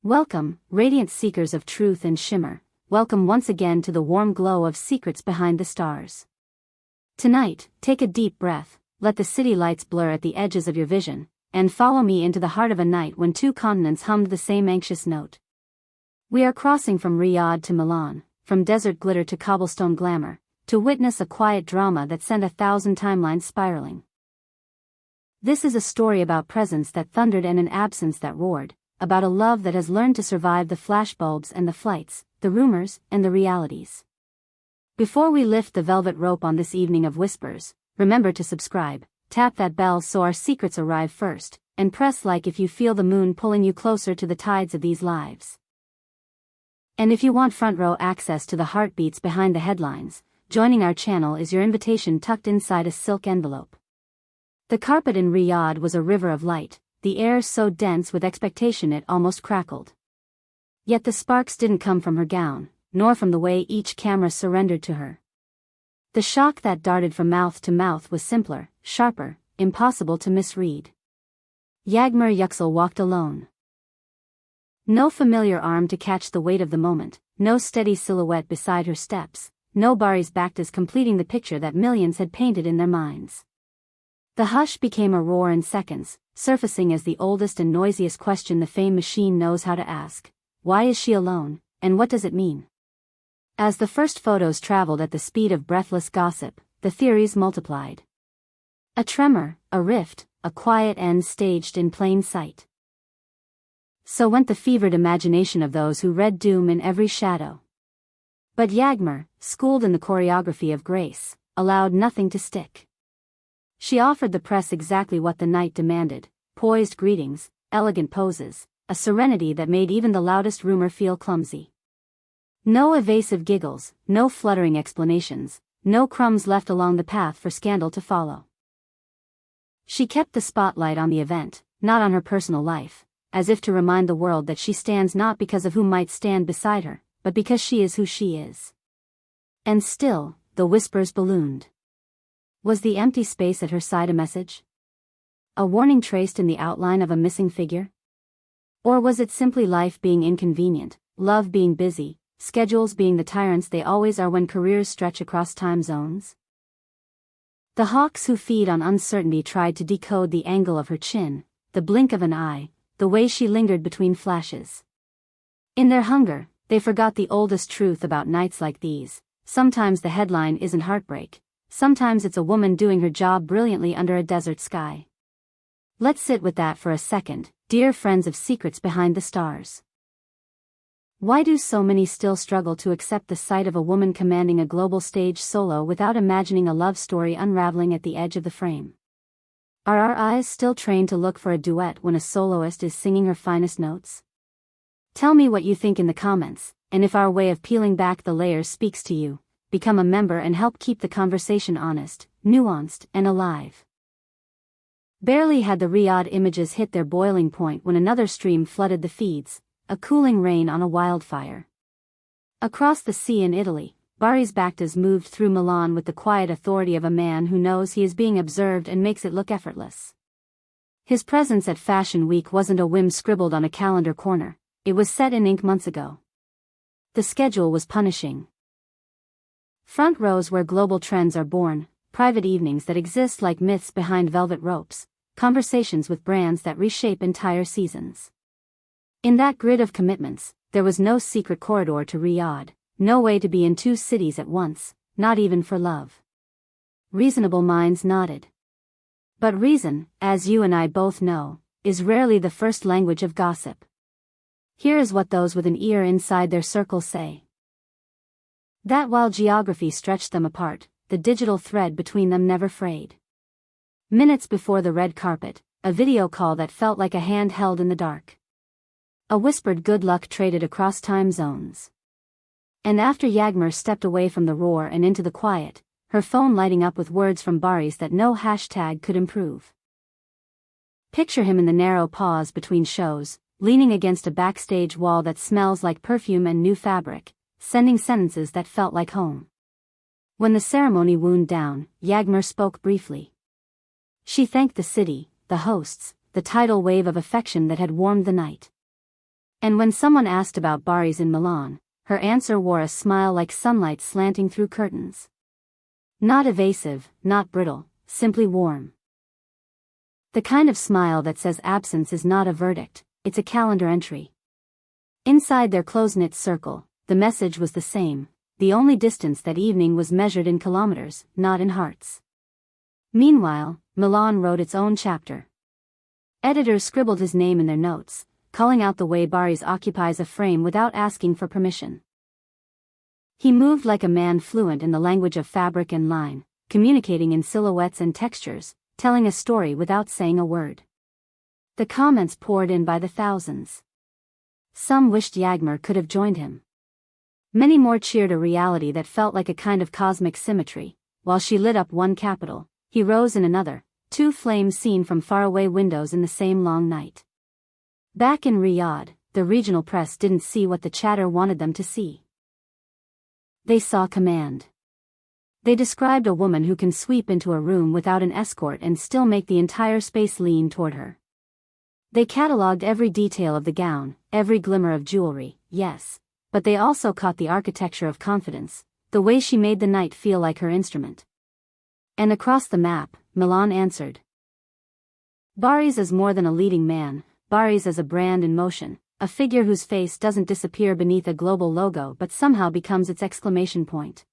Welcome, radiant seekers of truth and shimmer, welcome once again to the warm glow of secrets behind the stars. Tonight, take a deep breath, let the city lights blur at the edges of your vision, and follow me into the heart of a night when two continents hummed the same anxious note. We are crossing from Riyadh to Milan, from desert glitter to cobblestone glamour, to witness a quiet drama that sent 1,000 timelines spiraling. This is a story about presence that thundered and an absence that roared, about a love that has learned to survive the flashbulbs and the flights, the rumors and the realities. Before we lift the velvet rope on this evening of whispers, remember to subscribe, tap that bell so our secrets arrive first, and press like if you feel the moon pulling you closer to the tides of these lives. And if you want front row access to the heartbeats behind the headlines, joining our channel is your invitation tucked inside a silk envelope. The carpet in Riyadh was a river of light, the air so dense with expectation it almost crackled. Yet the sparks didn't come from her gown, nor from the way each camera surrendered to her. The shock that darted from mouth to mouth was simpler, sharper, impossible to misread. Yağmur Yüksel walked alone. No familiar arm to catch the weight of the moment, no steady silhouette beside her steps, no Barış Baktaş completing the picture that millions had painted in their minds. The hush became a roar in seconds, surfacing as the oldest and noisiest question the fame machine knows how to ask. Why is she alone, and what does it mean? As the first photos traveled at the speed of breathless gossip, the theories multiplied. A tremor, a rift, a quiet end staged in plain sight. So went the fevered imagination of those who read doom in every shadow. But Yağmur, schooled in the choreography of grace, allowed nothing to stick. She offered the press exactly what the night demanded: poised greetings, elegant poses, a serenity that made even the loudest rumor feel clumsy. No evasive giggles, no fluttering explanations, no crumbs left along the path for scandal to follow. She kept the spotlight on the event, not on her personal life, as if to remind the world that she stands not because of who might stand beside her, but because she is who she is. And still, the whispers ballooned. Was the empty space at her side a message? A warning traced in the outline of a missing figure? Or was it simply life being inconvenient, love being busy, schedules being the tyrants they always are when careers stretch across time zones? The hawks who feed on uncertainty tried to decode the angle of her chin, the blink of an eye, the way she lingered between flashes. In their hunger, they forgot the oldest truth about nights like these: sometimes the headline isn't heartbreak. Sometimes it's a woman doing her job brilliantly under a desert sky. Let's sit with that for a second, dear friends of secrets behind the stars. Why do so many still struggle to accept the sight of a woman commanding a global stage solo without imagining a love story unraveling at the edge of the frame? Are our eyes still trained to look for a duet when a soloist is singing her finest notes? Tell me what you think in the comments, and if our way of peeling back the layers speaks to you, become a member and help keep the conversation honest, nuanced, and alive. Barely had the Riyadh images hit their boiling point when another stream flooded the feeds, a cooling rain on a wildfire. Across the sea in Italy, Barış Baktaş moved through Milan with the quiet authority of a man who knows he is being observed and makes it look effortless. His presence at Fashion Week wasn't a whim scribbled on a calendar corner, it was set in ink months ago. The schedule was punishing. Front rows where global trends are born, private evenings that exist like myths behind velvet ropes, conversations with brands that reshape entire seasons. In that grid of commitments, there was no secret corridor to Riyadh, no way to be in two cities at once, not even for love. Reasonable minds nodded. But reason, as you and I both know, is rarely the first language of gossip. Here is what those with an ear inside their circle say. That while geography stretched them apart, the digital thread between them never frayed. Minutes before the red carpet, a video call that felt like a hand held in the dark. A whispered good luck traded across time zones. And after Yağmur stepped away from the roar and into the quiet, her phone lighting up with words from Barış that no hashtag could improve. Picture him in the narrow pause between shows, leaning against a backstage wall that smells like perfume and new fabric, sending sentences that felt like home. When the ceremony wound down, Yağmur spoke briefly. She thanked the city, the hosts, the tidal wave of affection that had warmed the night. And when someone asked about Barış in Milan, her answer wore a smile like sunlight slanting through curtains. Not evasive, not brittle, simply warm. The kind of smile that says absence is not a verdict, it's a calendar entry. Inside their close-knit circle, the message was the same. The only distance that evening was measured in kilometers, not in hearts. Meanwhile, Milan wrote its own chapter. Editors scribbled his name in their notes, calling out the way Barış occupies a frame without asking for permission. He moved like a man fluent in the language of fabric and line, communicating in silhouettes and textures, telling a story without saying a word. The comments poured in by the thousands. Some wished Yağmur could have joined him. Many more cheered a reality that felt like a kind of cosmic symmetry. While she lit up one capital, he rose in another, two flames seen from faraway windows in the same long night. Back in Riyadh, the regional press didn't see what the chatter wanted them to see. They saw command. They described a woman who can sweep into a room without an escort and still make the entire space lean toward her. They catalogued every detail of the gown, every glimmer of jewelry, yes, but they also caught the architecture of confidence, the way she made the night feel like her instrument. And across the map, Milan answered. Barış is more than a leading man, Barış is a brand in motion, a figure whose face doesn't disappear beneath a global logo but somehow becomes its exclamation point.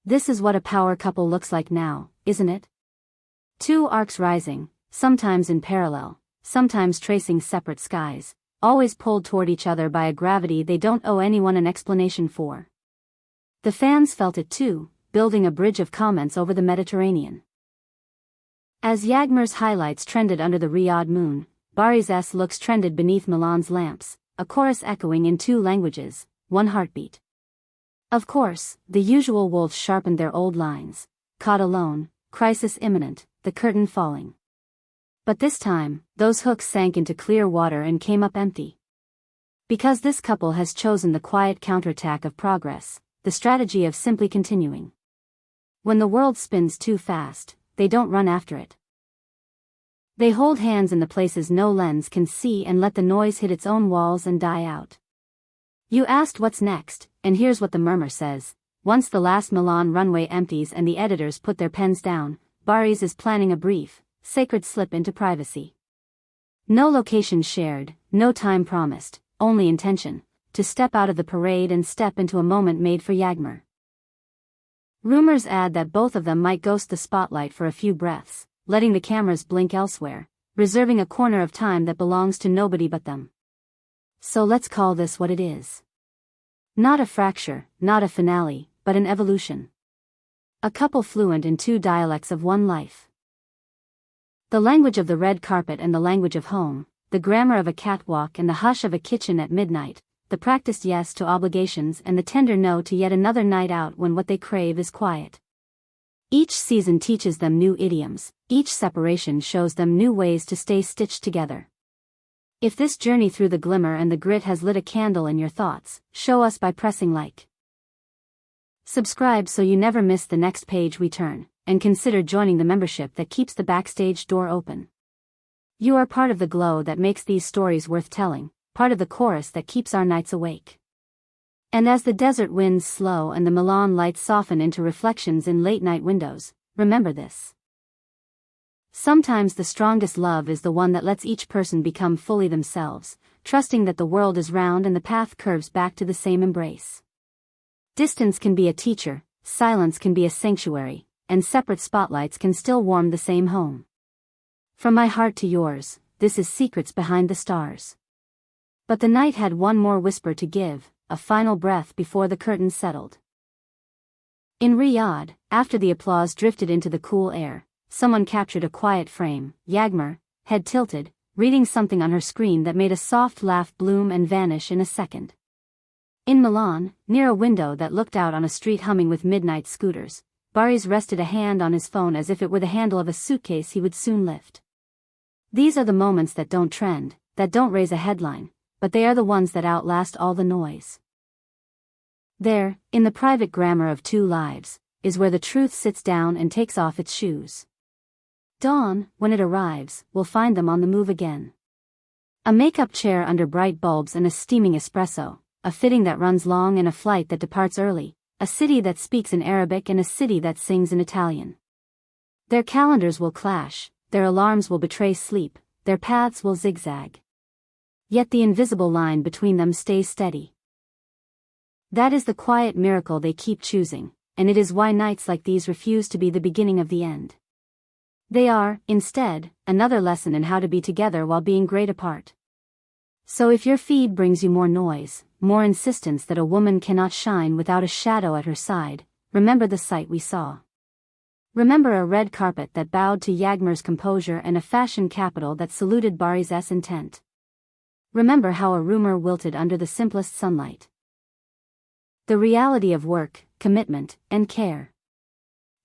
This is what a power couple looks like now, isn't it? Two arcs rising, sometimes in parallel, sometimes tracing separate skies, always pulled toward each other by a gravity they don't owe anyone an explanation for. The fans felt it too, building a bridge of comments over the Mediterranean. As Yağmur's highlights trended under the Riyadh moon, Barış's looks trended beneath Milan's lamps, a chorus echoing in two languages, one heartbeat. Of course, the usual wolves sharpened their old lines. Caught alone, crisis imminent, the curtain falling. But this time, those hooks sank into clear water and came up empty. Because this couple has chosen the quiet counterattack of progress, the strategy of simply continuing. When the world spins too fast, they don't run after it. They hold hands in the places no lens can see and let the noise hit its own walls and die out. You asked what's next, and here's what the murmur says. Once the last Milan runway empties and the editors put their pens down, Barış is planning a brief, sacred slip into privacy. No location shared, no time promised, only intention, to step out of the parade and step into a moment made for Yağmur. Rumors add that both of them might ghost the spotlight for a few breaths, letting the cameras blink elsewhere, reserving a corner of time that belongs to nobody but them. So let's call this what it is. Not a fracture, not a finale, but an evolution. A couple fluent in two dialects of one life. The language of the red carpet and the language of home, the grammar of a catwalk and the hush of a kitchen at midnight, the practiced yes to obligations and the tender no to yet another night out when what they crave is quiet. Each season teaches them new idioms, each separation shows them new ways to stay stitched together. If this journey through the glimmer and the grit has lit a candle in your thoughts, show us by pressing like. Subscribe so you never miss the next page we turn, and consider joining the membership that keeps the backstage door open. You are part of the glow that makes these stories worth telling, part of the chorus that keeps our nights awake. And as the desert winds slow and the Milan lights soften into reflections in late-night windows, remember this. Sometimes the strongest love is the one that lets each person become fully themselves, trusting that the world is round and the path curves back to the same embrace. Distance can be a teacher, silence can be a sanctuary, and separate spotlights can still warm the same home. From my heart to yours, this is Secrets Behind the Stars. But the night had one more whisper to give, a final breath before the curtain settled. In Riyadh, after the applause drifted into the cool air, someone captured a quiet frame, Yağmur, head tilted, reading something on her screen that made a soft laugh bloom and vanish in a second. In Milan, near a window that looked out on a street humming with midnight scooters, Barış rested a hand on his phone as if it were the handle of a suitcase he would soon lift. These are the moments that don't trend, that don't raise a headline, but they are the ones that outlast all the noise. There, in the private grammar of two lives, is where the truth sits down and takes off its shoes. Dawn, when it arrives, will find them on the move again. A makeup chair under bright bulbs and a steaming espresso, a fitting that runs long and a flight that departs early, a city that speaks in Arabic and a city that sings in Italian. Their calendars will clash, their alarms will betray sleep, their paths will zigzag. Yet the invisible line between them stays steady. That is the quiet miracle they keep choosing, and it is why nights like these refuse to be the beginning of the end. They are, instead, another lesson in how to be together while being great apart. So if your feed brings you more noise, more insistence that a woman cannot shine without a shadow at her side, remember the sight we saw. Remember a red carpet that bowed to Yağmur's composure and a fashion capital that saluted Barış's intent. Remember how a rumor wilted under the simplest sunlight. The reality of work, commitment, and care.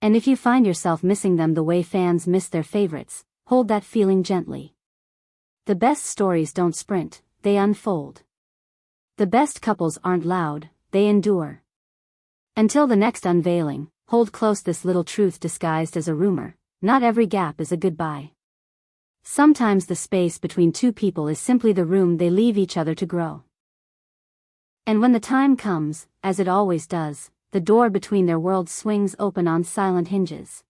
And if you find yourself missing them the way fans miss their favorites, hold that feeling gently. The best stories don't sprint, they unfold. The best couples aren't loud, they endure. Until the next unveiling, hold close this little truth disguised as a rumor: not every gap is a goodbye. Sometimes the space between two people is simply the room they leave each other to grow. And when the time comes, as it always does, the door between their worlds swings open on silent hinges.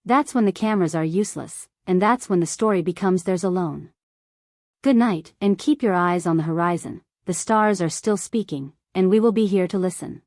That's when the cameras are useless, and that's when the story becomes theirs alone. Good night, and keep your eyes on the horizon. The stars are still speaking, and we will be here to listen.